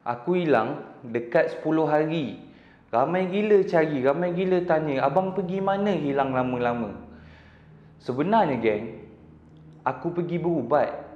Aku hilang dekat 10 hari. Ramai gila cari, ramai gila tanya, abang pergi mana hilang lama-lama? Sebenarnya geng, aku pergi berubat.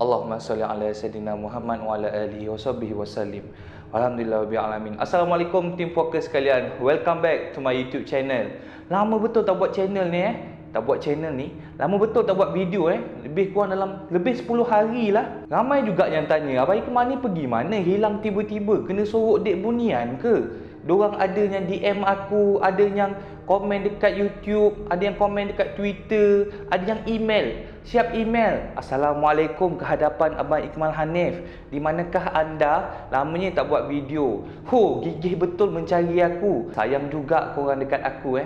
Allahumma salli ala Sayyidina Muhammad wa ala alihi wa sahbihi wa sallim. Alhamdulillah rabbil alamin. Assalamualaikum Team Focus sekalian. Welcome back to my YouTube channel. Lama betul tak buat channel ni Tak buat channel ni. Lama betul tak buat video Lebih kurang dalam 10 hari lah. Ramai juga yang tanya, abang Ikmal ni pergi mana? Hilang tiba-tiba. Kena sorok dek bunian ke? Diorang ada yang DM aku, ada yang komen dekat YouTube, ada yang komen dekat Twitter, ada yang email. Siap email, Assalamualaikum ke hadapan Abang Ikmal Hanif. Di manakah anda? Lamanya tak buat video. Gigih betul mencari aku. Sayang juga korang dekat aku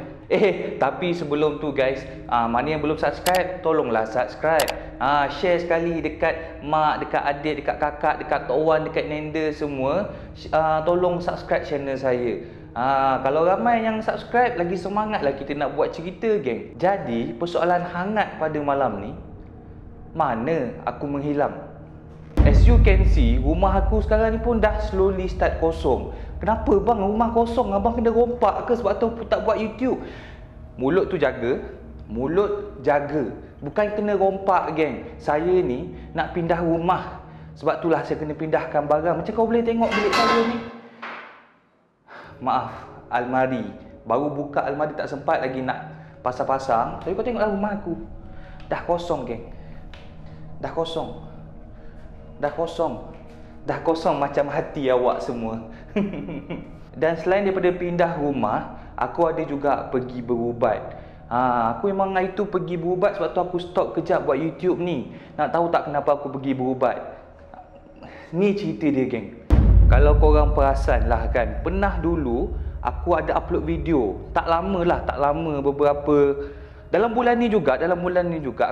tapi sebelum tu guys, mana yang belum subscribe, tolonglah subscribe. Share sekali dekat mak, dekat adik, dekat kakak, dekat tok wan, dekat nenda semua. Tolong subscribe channel saya. Kalau ramai yang subscribe, lagi semangatlah kita nak buat cerita geng. Jadi persoalan hangat pada malam ni, mana aku menghilang? As you can see, rumah aku sekarang ni pun dah slowly start kosong. Kenapa bang rumah kosong? Abang kena rompak ke sebab tu tak buat YouTube? Mulut tu jaga, mulut jaga. Bukan kena rompak geng. Saya ni nak pindah rumah. Sebab itulah saya kena pindahkan barang. Macam kau boleh tengok bilik saya ni. Maaf, almari. Baru buka almari tak sempat lagi nak pasang-pasang. Tapi kau tengoklah rumah aku. Dah kosong geng. Dah kosong. Dah kosong. Dah kosong macam hati awak semua. Dan selain daripada pindah rumah, aku ada juga pergi berubat. Aku memang hari tu pergi berubat sebab tu aku stop kejap buat YouTube ni. Nak tahu tak kenapa aku pergi berubat? Ni cerita dia geng. Kalau korang perasan lah kan, pernah dulu aku ada upload video. Tak lama beberapa. Dalam bulan ni juga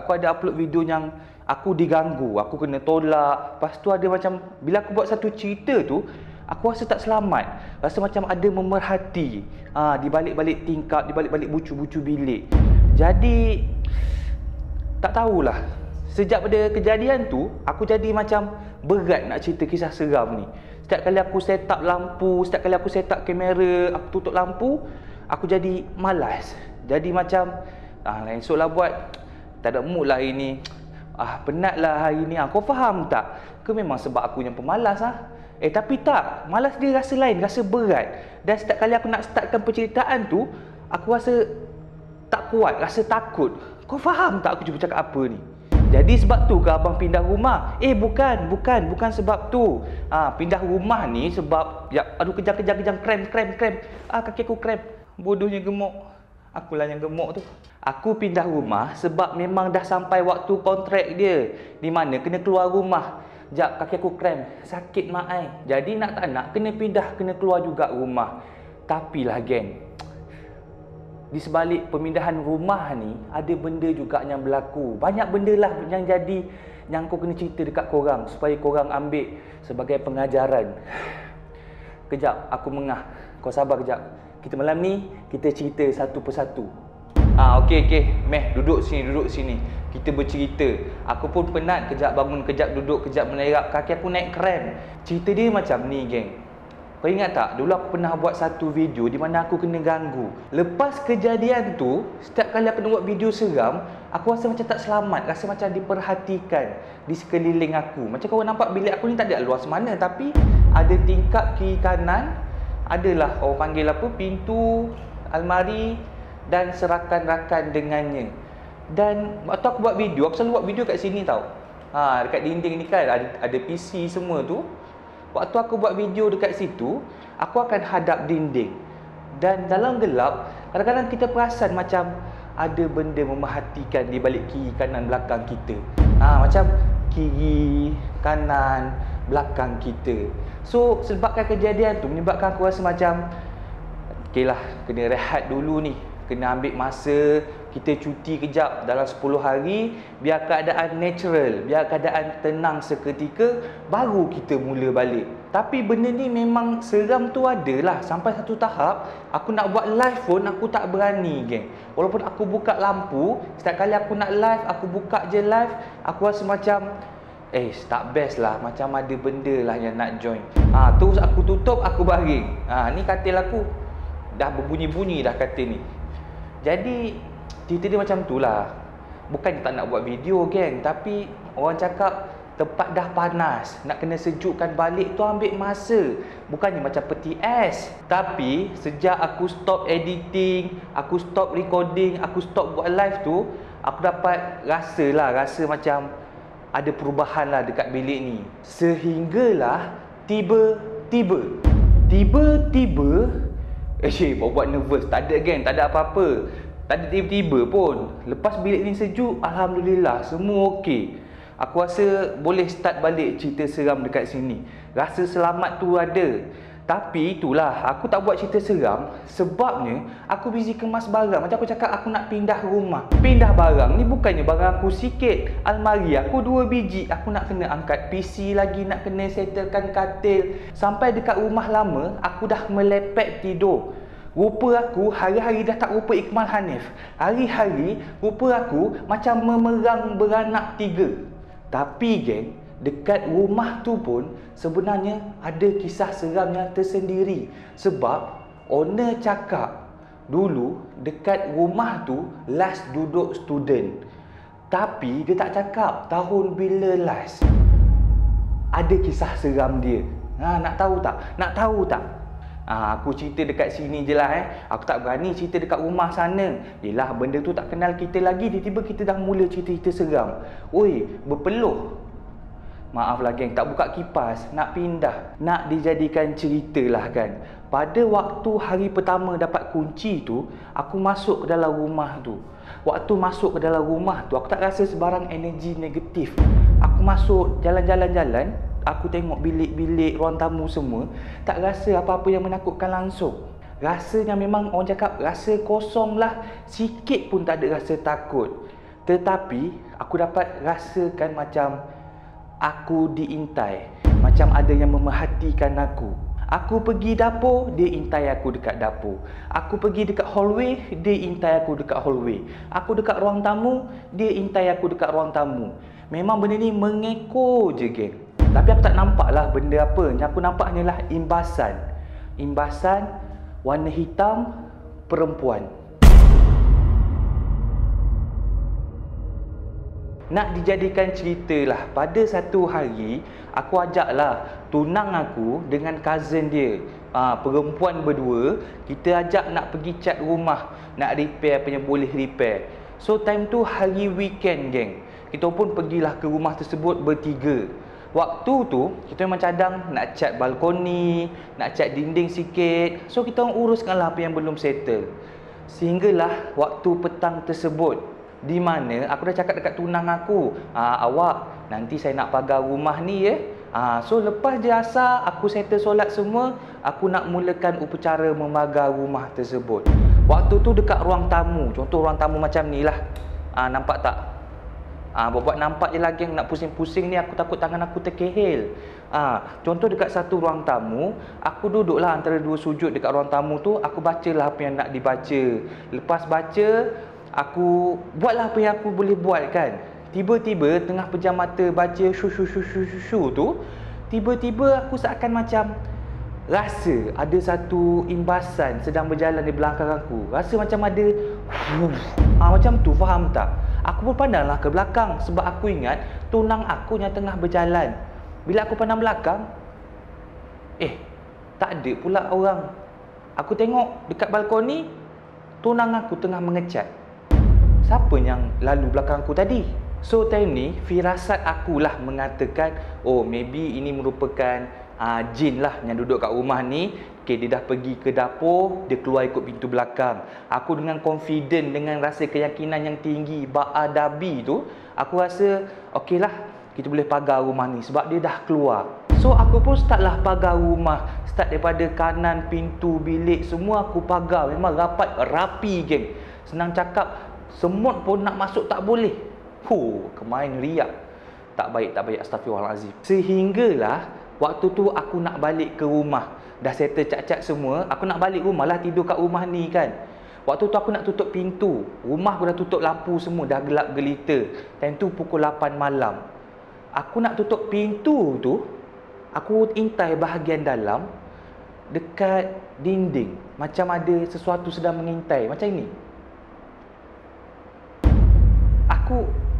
aku ada upload video yang aku diganggu, aku kena tolak. Lepas tu ada macam, bila aku buat satu cerita tu, aku rasa tak selamat. Rasa macam ada memerhati di balik-balik tingkap, di balik-balik bucu-bucu bilik. Jadi tak tahulah. Sejak pada kejadian tu, aku jadi macam berat nak cerita kisah seram ni. Setiap kali aku set up lampu, setiap kali aku set up kamera, aku tutup lampu, aku jadi malas. Jadi macam esoklah buat, tak ada mood lah hari ni. Penat lah hari ni. Kau faham tak? Ke memang sebab aku yang pemalas tapi tak. Malas dia rasa lain, rasa berat. Dan setiap kali aku nak startkan penceritaan tu, aku rasa tak kuat, rasa takut. Kau faham tak aku cuba cakap apa ni? Jadi sebab tu ke abang pindah rumah? Bukan sebab tu. Pindah rumah ni sebab kejang krem. Kaki aku krem. Bodohnya gemuk. Akulah yang gemuk tu. Aku pindah rumah sebab memang dah sampai waktu kontrak dia, di mana kena keluar rumah. Jap, kaki aku krem, sakit mak ai. Jadi nak tak nak kena pindah, kena keluar juga rumah. Tapi lah geng, di sebalik pemindahan rumah ni ada benda juga yang berlaku. Banyak benda lah yang jadi, yang aku kena cerita dekat korang supaya korang ambil sebagai pengajaran. Kejap, aku mengah. Kau sabar kejap. Kita malam ni kita cerita satu persatu. Okey. Meh, duduk sini. Kita bercerita. Aku pun penat, kejap bangun, kejap duduk, kejap menerap. Kaki aku naik krem. Cerita dia macam ni geng. Kau ingat tak? Dulu aku pernah buat satu video di mana aku kena ganggu. Lepas kejadian tu, setiap kali aku nak buat video seram, aku rasa macam tak selamat, rasa macam diperhatikan di sekeliling aku. Macam kau nampak bilik aku ni tak ada luas mana, tapi ada tingkap kiri kanan, adalah orang panggil pintu, almari dan serakan-rakan dengannya. Dan waktu aku buat video, aku selalu buat video kat sini tau. Dekat dinding ni kan ada PC semua tu. Waktu aku buat video dekat situ, aku akan hadap dinding. Dan dalam gelap, kadang-kadang kita perasan macam ada benda memerhatikan di balik kiri, kanan, belakang kita. Macam kiri, kanan, belakang kita. So, sebabkan kejadian tu menyebabkan aku rasa macam okeylah, kena rehat dulu ni. Kena ambil masa, kita cuti kejap dalam 10 hari, biar keadaan natural, biar keadaan tenang seketika, baru kita mula balik. Tapi benda ni memang seram tu adalah. Sampai satu tahap aku nak buat live pun aku tak berani, geng. Walaupun aku buka lampu, setiap kali aku nak live, aku buka je live, aku rasa macam tak best lah, macam ada benda lah yang nak join. Terus aku tutup, aku baring. Ni katil aku dah berbunyi-bunyi dah katil ni. Jadi cerita dia macam tu lah. Bukannya tak nak buat video, geng, tapi orang cakap tempat dah panas, nak kena sejukkan balik tu ambil masa. Bukannya macam peti ais. Tapi sejak aku stop editing, aku stop recording, aku stop buat live tu, aku dapat rasa macam ada perubahan lah dekat bilik ni. Sehinggalah tiba-tiba buat nervous. Tak ada, geng, tak ada apa-apa. Tak ada tiba-tiba pun. Lepas bilik ni sejuk, alhamdulillah semua okey. Aku rasa boleh start balik cerita seram dekat sini. Rasa selamat tu ada. Tapi itulah, aku tak buat cerita seram sebabnya aku busy kemas barang. Macam aku cakap, aku nak pindah rumah. Pindah barang ni bukannya barang aku sikit. Almari aku 2 biji. Aku nak kena angkat PC lagi, nak kena settlekan katil. Sampai dekat rumah lama, aku dah melepek tidur. Rupa aku hari-hari dah tak rupa Ikmal Hanif. Hari-hari rupa aku macam memerang beranak 3. Tapi, geng, dekat rumah tu pun sebenarnya ada kisah seramnya tersendiri. Sebab owner cakap dulu dekat rumah tu last duduk student. Tapi dia tak cakap tahun bila last. Ada kisah seram dia. Nak tahu tak? Nak tahu tak? Aku cerita dekat sini je lah. Aku tak berani cerita dekat rumah sana. Yelah, benda tu tak kenal kita lagi, tiba-tiba kita dah mula cerita-cerita seram. Oi, berpeluh. Maaf lah, geng, tak buka kipas. Nak pindah, nak dijadikan cerita lah kan. Pada waktu hari pertama dapat kunci tu, aku masuk ke dalam rumah tu. Waktu masuk ke dalam rumah tu, aku tak rasa sebarang energi negatif. Aku masuk jalan-jalan, aku tengok bilik-bilik, ruang tamu semua, tak rasa apa-apa yang menakutkan langsung. Rasanya memang orang cakap rasa kosong lah. Sikit pun tak ada rasa takut. Tetapi aku dapat rasakan macam aku diintai. Macam ada yang memerhatikan aku. Aku pergi dapur, dia intai aku dekat dapur. Aku pergi dekat hallway, dia intai aku dekat hallway. Aku dekat ruang tamu, dia intai aku dekat ruang tamu. Memang benda ni mengekor je, geng. Tapi aku tak nampak lah benda apa. Yang aku nampak hanyalah imbasan. Imbasan warna hitam perempuan. Nak dijadikan cerita lah, pada satu hari aku ajaklah tunang aku dengan cousin dia, perempuan berdua. Kita ajak nak pergi cat rumah, nak repair apa yang boleh repair. So time tu hari weekend, geng. Kita pun pergilah ke rumah tersebut bertiga. Waktu tu kita memang cadang nak cat balkoni, nak cat dinding sikit. So kita orang uruskanlah apa yang belum settle. Sehinggalah waktu petang tersebut, di mana aku dah cakap dekat tunang aku, awak nanti saya nak pagar rumah ni ya. So lepas dia asar, aku settle solat semua, aku nak mulakan upacara memagar rumah tersebut. Waktu tu dekat ruang tamu, contoh ruang tamu macam ni lah. Nampak tak? Buat nampak je lah, geng. Nak pusing-pusing ni aku takut tangan aku terkehil. Contoh dekat satu ruang tamu, aku duduklah antara dua sujud dekat ruang tamu tu. Aku bacalah apa yang nak dibaca. Lepas baca, aku buatlah apa yang aku boleh buat kan. Tiba-tiba tengah pejam mata baca shu tu, tiba-tiba aku seakan macam rasa ada satu imbasan sedang berjalan di belakang aku. Rasa macam ada macam tu, faham tak? Aku pun pandanglah ke belakang sebab aku ingat tunang aku yang tengah berjalan. Bila aku pandang belakang, tak ada pula orang. Aku tengok dekat balkoni, tunang aku tengah mengecat. Siapa yang lalu belakang aku tadi? So time ni firasat akulah mengatakan, maybe ini merupakan jin lah yang duduk kat rumah ni. Dia dah pergi ke dapur, dia keluar ikut pintu belakang. Aku dengan confident, dengan rasa keyakinan yang tinggi, ba'adabi tu, aku rasa okeylah, kita boleh pagar rumah ni sebab dia dah keluar. So aku pun startlah pagar rumah. Start daripada kanan, pintu, bilik, semua aku pagar. Memang rapi, geng. Senang cakap, semut pun nak masuk tak boleh. Kemain riak. Tak baik, astagfirullahalazim. Sehinggalah Waktu tu aku nak balik ke rumah. Dah settle cat-cat semua. Aku nak balik rumah lah, tidur kat rumah ni kan. Waktu tu aku nak tutup pintu. Rumah aku dah tutup lampu semua, dah gelap gelita. Time tu pukul 8 malam. Aku nak tutup pintu tu, aku intai bahagian dalam, dekat dinding. Macam ada sesuatu sedang mengintai. Macam ini.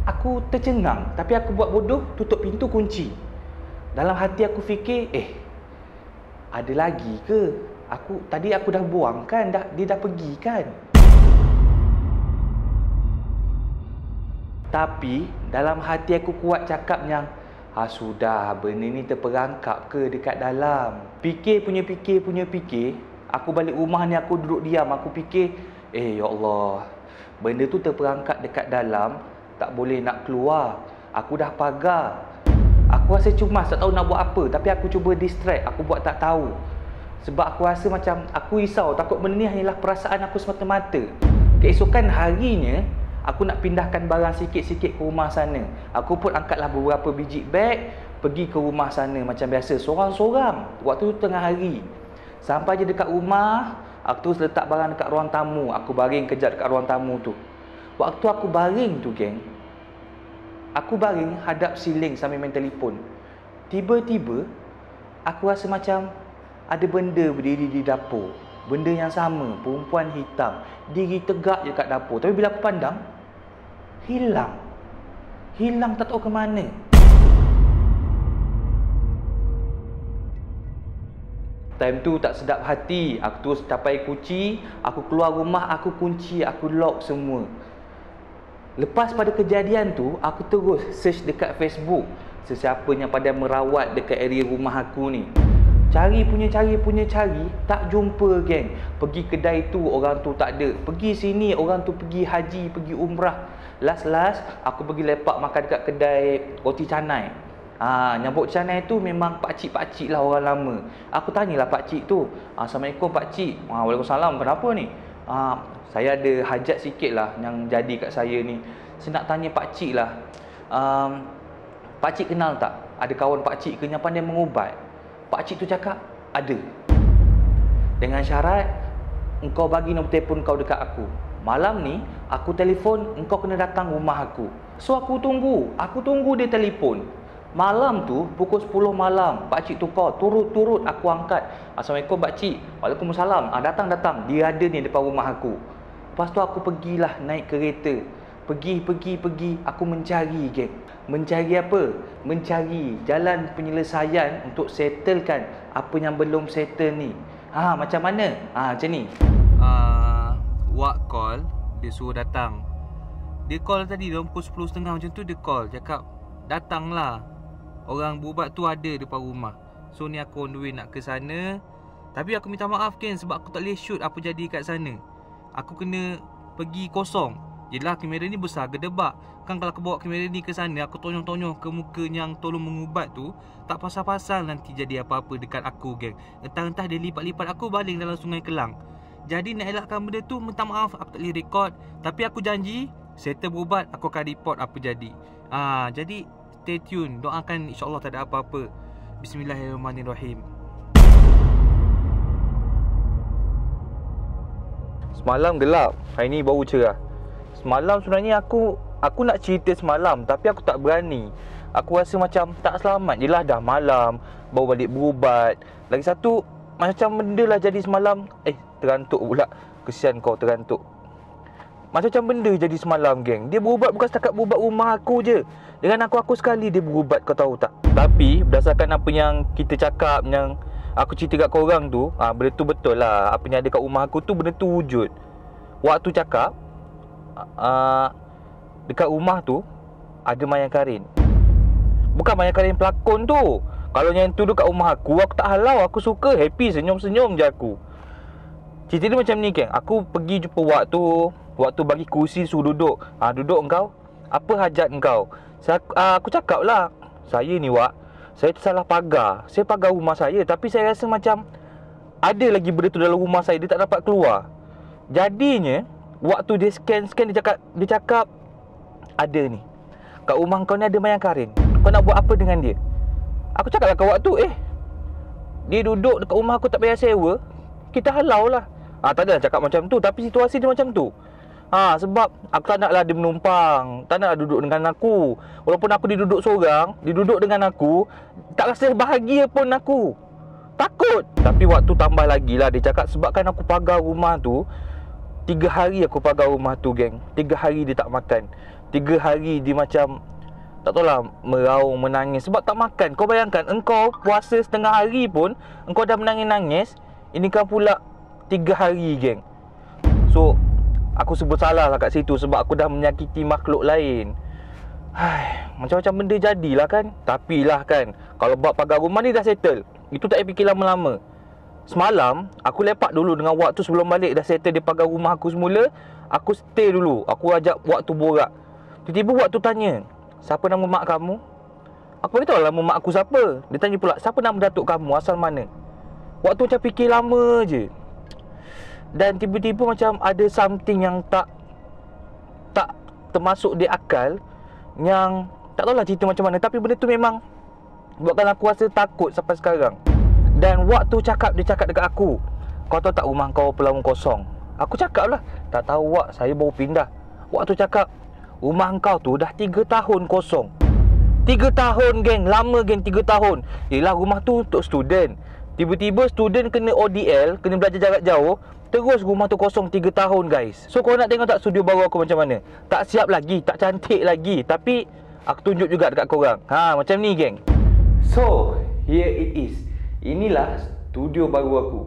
Aku tercengang. Tapi aku buat bodoh, tutup pintu, kunci. Dalam hati aku fikir, ada lagi ke? Tadi aku dah buang kan? Dia dah pergi kan? Tapi dalam hati aku kuat cakap yang, sudah, benda ni terperangkap ke dekat dalam? Fikir punya fikir. Aku balik rumah ni, aku duduk diam. Aku fikir, ya Allah, benda tu terperangkap dekat dalam, tak boleh nak keluar. Aku dah pagar. Aku rasa cemas, tak tahu nak buat apa. Tapi aku cuba distract, aku buat tak tahu. Sebab aku rasa macam, aku risau, takut benda ni hanyalah perasaan aku semata-mata. Keesokan harinya, aku nak pindahkan barang sikit-sikit ke rumah sana. Aku pun angkatlah beberapa biji beg, pergi ke rumah sana macam biasa, sorang-sorang. Waktu tu tengah hari. Sampai je dekat rumah, aku terus letak barang dekat ruang tamu. Aku baring kejap dekat ruang tamu tu. Waktu aku baring tu, geng, aku baring hadap siling sambil main telefon. Tiba-tiba, aku rasa macam ada benda berdiri di dapur. Benda yang sama, perempuan hitam. Diri tegak je kat dapur. Tapi bila aku pandang, hilang. Hilang tak tahu ke mana. Time tu tak sedap hati. Aku terus capai kunci. Aku keluar rumah, aku kunci, aku lock semua. Lepas pada kejadian tu, aku terus search dekat Facebook sesiapa yang pada merawat dekat area rumah aku ni. Cari, tak jumpa, geng. Pergi kedai tu, orang tu tak ada. Pergi sini, orang tu pergi haji, pergi umrah. Last, aku pergi lepak makan dekat kedai roti canai. Nyambut canai tu memang pakcik-pakcik lah, orang lama. Aku tanyalah pakcik tu, Assalamualaikum pakcik. Waalaikumsalam, kenapa ni? Saya ada hajat sikit lah yang jadi kat saya ni. Saya nak tanya pakcik lah, pakcik kenal tak? Ada kawan pakcik ke yang pandai mengubat? Pakcik tu cakap, ada. Dengan syarat, engkau bagi nombor telefon kau dekat aku. Malam ni, aku telefon, engkau kena datang rumah aku. So aku tunggu dia telefon. Malam tu, pukul 10 malam, pakcik tu call, turut-turut aku angkat. Assalamualaikum pakcik. Waalaikumsalam. Datang. Dia ada ni depan rumah aku. Lepas tu aku pergilah naik kereta. Pergi. Aku mencari, geng. Mencari apa? Mencari jalan penyelesaian untuk settlekan apa yang belum settle ni. Macam mana? Macam ni. Wak call, dia suruh datang. Dia call tadi dalam pukul 10.30 macam tu, dia call, cakap datanglah, orang berubat tu ada depan rumah. So ni aku on the way nak ke sana. Tapi aku minta maaf, Ken, sebab aku tak boleh shoot apa jadi kat sana. Aku kena pergi kosong. Yelah, kamera ni besar gedebak. Kan kalau aku bawa kamera ni ke sana, aku tonyong-tonyong ke muka yang tolong mengubat tu, tak pasal-pasal nanti jadi apa-apa dekat aku, geng. Entah-entah dia lipat-lipat aku baling dalam Sungai Kelang. Jadi nak elakkan benda tu, minta maaf aku tak boleh record. Tapi aku janji, settle berubat, aku akan report apa jadi. Jadi stay tune, doakan insya-Allah tak ada apa-apa. Bismillahirrahmanirrahim. Semalam gelap, hari ni baru cerah. Semalam sebenarnya aku nak cerita semalam, tapi aku tak berani. Aku rasa macam tak selamat. Yelah, dah malam, baru balik berubat. Lagi satu, macam benda lah jadi semalam. Terantuk pula. Kesian kau terantuk. Macam benda jadi semalam, geng. Dia berubat bukan setakat berubat rumah aku je. Dengan aku sekali dia berubat, kau tahu tak? Tapi berdasarkan apa yang kita cakap, yang aku cerita kat korang tu, benda tu betul lah. Apa yang ada kat rumah aku tu, benda tu wujud. Waktu cakap, dekat rumah tu ada mayang karin. Bukan mayang karin pelakon tu. Kalau yang tu dekat rumah aku tak halau. Aku suka, happy, senyum-senyum je aku. Cerita dia macam ni, geng. Aku pergi jumpa Wak tu. Wak tu bagi kursi, suruh duduk. Duduk engkau. Apa hajat engkau? Aku cakap lah, saya ni Wak, saya tersalah pagar. Saya pagar rumah saya, tapi saya rasa macam ada lagi benda tu dalam rumah saya, dia tak dapat keluar. Jadinya waktu dia scan, dia cakap ada ni, kat rumah kau ni ada mayang karin. Kau nak buat apa dengan dia? Aku cakap lah kat Wak tu, dia duduk dekat rumah aku tak payah sewa, kita halau lah. Tak adalah cakap macam tu, tapi situasi dia macam tu. Sebab aku tak naklah dia menumpang, tak naklah duduk dengan aku. Walaupun aku diduduk seorang, diduduk dengan aku, tak rasa bahagia pun aku. Takut. Tapi waktu tambah lagi lah, dia cakap sebabkan aku pagar rumah tu, 3 hari aku pagar rumah tu, geng. 3 hari dia tak makan. 3 hari dia macam, tak tahulah, meraung, menangis sebab tak makan. Kau bayangkan, engkau puasa setengah hari pun engkau dah menangis-nangis. Ini kan pula 3 hari, geng. So, aku sebut salah lah kat situ sebab aku dah menyakiti makhluk lain. Macam-macam benda jadilah kan. Tapi lah kan, kalau bab pagar rumah ni dah settle, itu tak payah fikir lama-lama. Semalam, aku lepak dulu dengan Wak tu sebelum balik. Dah settle dia pagar rumah aku semula. Aku stay dulu. Aku ajak Wak tu borak. Tiba-tiba Wak tu tanya, siapa nama mak kamu? Aku beritahu lah nama mak aku siapa. Dia tanya pula, siapa nama datuk kamu, asal mana? Wak tu macam fikir lama je. Dan tiba-tiba macam ada something yang tak termasuk di akal. Yang tak tahulah cerita macam mana, tapi benda tu memang buatkan aku rasa takut sampai sekarang. Dan waktu dia cakap dekat aku, kau tahu tak rumah kau berapa lama kosong? Aku cakap lah, tak tahu Wak, saya baru pindah. Waktu cakap, rumah kau tu dah 3 tahun kosong. 3 tahun, geng. Lama, geng, 3 tahun. Yelah, rumah tu untuk student. Tiba-tiba student kena ODL, kena belajar jarak jauh. Terus rumah tu kosong 3 tahun, guys. So, korang nak tengok tak studio baru aku macam mana? Tak siap lagi, tak cantik lagi, tapi aku tunjuk juga dekat korang. Macam ni, geng. So, here it is. Inilah studio baru aku.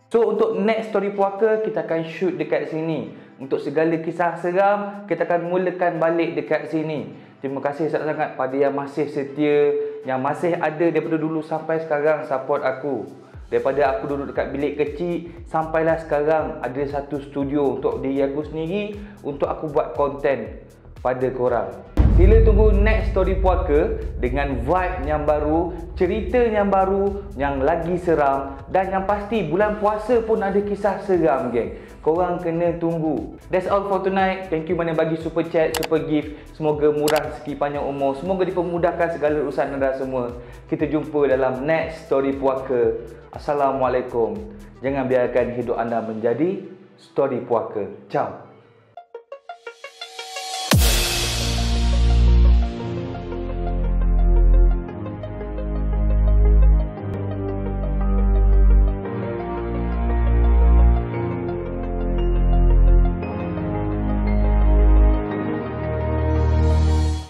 So, untuk next story puaka, kita akan shoot dekat sini. Untuk segala kisah seram, kita akan mulakan balik dekat sini. Terima kasih sangat-sangat pada yang masih setia, yang masih ada daripada dulu sampai sekarang support aku. Daripada aku duduk dekat bilik kecil, sampailah sekarang ada satu studio untuk diri aku sendiri, untuk aku buat konten pada korang. Sila tunggu next story puaka dengan vibe yang baru, cerita yang baru, yang lagi seram, dan yang pasti bulan puasa pun ada kisah seram, geng. Korang kena tunggu. That's all for tonight. Thank you mana bagi super chat, super gift. Semoga murah rezeki, panjang umur. Semoga dipermudahkan segala urusan anda semua. Kita jumpa dalam next story puaka. Assalamualaikum. Jangan biarkan hidup anda menjadi story puaka. Ciao.